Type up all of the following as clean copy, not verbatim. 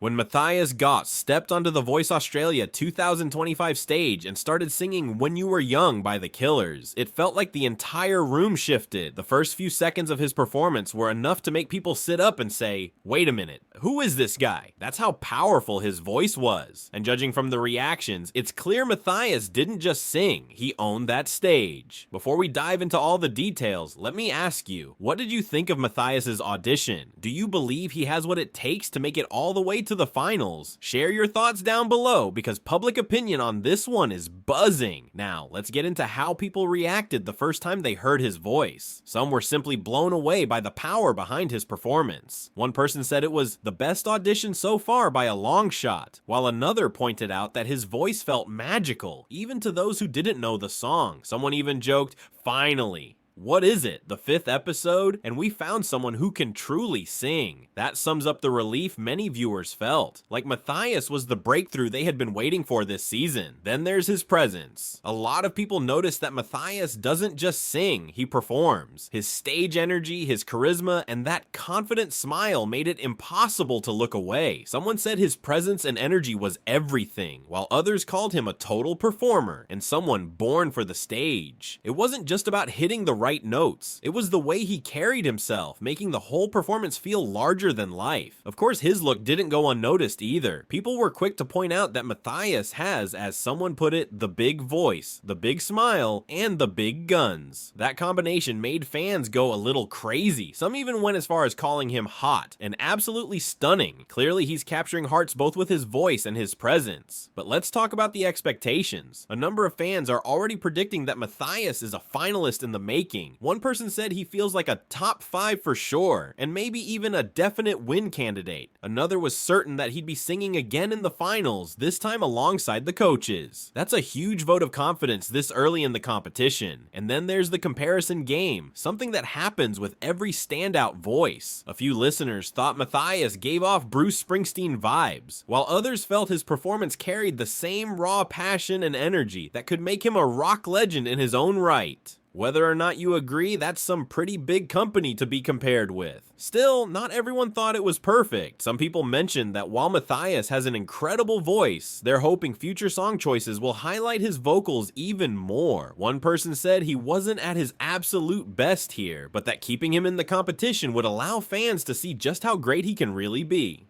When Matthias Gault stepped onto the Voice Australia 2025 stage and started singing When You Were Young by The Killers, it felt like the entire room shifted. The first few seconds of his performance were enough to make people sit up and say, wait a minute, who is this guy? That's how powerful his voice was. And judging from the reactions, it's clear Matthias didn't just sing, he owned that stage. Before we dive into all the details, let me ask you, what did you think of Matthias's audition? Do you believe he has what it takes to make it all the way to the finals? Share your thoughts down below because public opinion on this one is buzzing. Now, let's get into how people reacted the first time they heard his voice. Some were simply blown away by the power behind his performance. One person said it was the best audition so far by a long shot, while another pointed out that his voice felt magical, even to those who didn't know the song. Someone even joked, "Finally." What is it? The 5th episode? And we found someone who can truly sing. That sums up the relief many viewers felt. Like Matthias was the breakthrough they had been waiting for this season. Then there's his presence. A lot of people noticed that Matthias doesn't just sing, he performs. His stage energy, his charisma, and that confident smile made it impossible to look away. Someone said his presence and energy was everything, while others called him a total performer and someone born for the stage. It wasn't just about hitting the right notes. It was the way he carried himself, making the whole performance feel larger than life. Of course, his look didn't go unnoticed either. People were quick to point out that Matthias has, as someone put it, the big voice, the big smile, and the big guns. That combination made fans go a little crazy. Some even went as far as calling him hot and absolutely stunning. Clearly, he's capturing hearts both with his voice and his presence. But let's talk about the expectations. A number of fans are already predicting that Matthias is a finalist in the making. One person said he feels like a top 5 for sure, and maybe even a definite win candidate. Another was certain that he'd be singing again in the finals, this time alongside the coaches. That's a huge vote of confidence this early in the competition. And then there's the comparison game, something that happens with every standout voice. A few listeners thought Matthias gave off Bruce Springsteen vibes, while others felt his performance carried the same raw passion and energy that could make him a rock legend in his own right. Whether or not you agree, that's some pretty big company to be compared with. Still, not everyone thought it was perfect. Some people mentioned that while Matthias has an incredible voice, they're hoping future song choices will highlight his vocals even more. One person said he wasn't at his absolute best here, but that keeping him in the competition would allow fans to see just how great he can really be.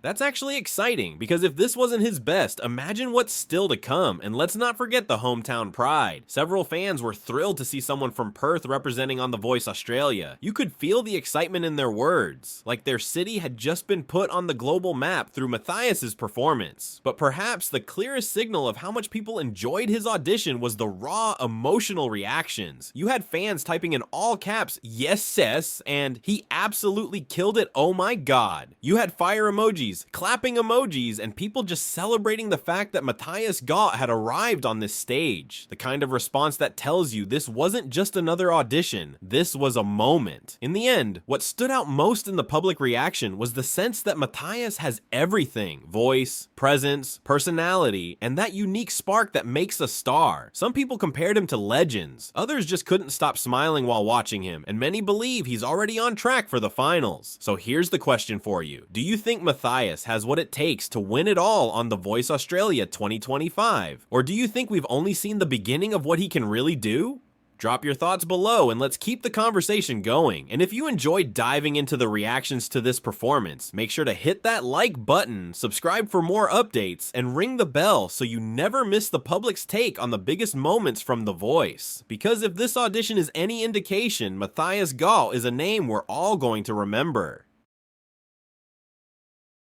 That's actually exciting, because if this wasn't his best, imagine what's still to come, and let's not forget the hometown pride. Several fans were thrilled to see someone from Perth representing on The Voice Australia. You could feel the excitement in their words, like their city had just been put on the global map through Matthias's performance. But perhaps the clearest signal of how much people enjoyed his audition was the raw, emotional reactions. You had fans typing in all caps, "Yes, sis," and "He absolutely killed it, oh my god." You had fire emojis, clapping emojis, and people just celebrating the fact that Matthias Gault had arrived on this stage. The kind of response that tells you this wasn't just another audition, this was a moment. In the end, what stood out most in the public reaction was the sense that Matthias has everything: voice, presence, personality, and that unique spark that makes a star. Some people compared him to legends, others just couldn't stop smiling while watching him, and many believe he's already on track for the finals. So here's the question for you. Do you think Matthias has what it takes to win it all on The Voice Australia 2025? Or do you think we've only seen the beginning of what he can really do? Drop your thoughts below and let's keep the conversation going. And if you enjoyed diving into the reactions to this performance, make sure to hit that like button, subscribe for more updates, and ring the bell so you never miss the public's take on the biggest moments from The Voice. Because if this audition is any indication, Matthias Gault is a name we're all going to remember.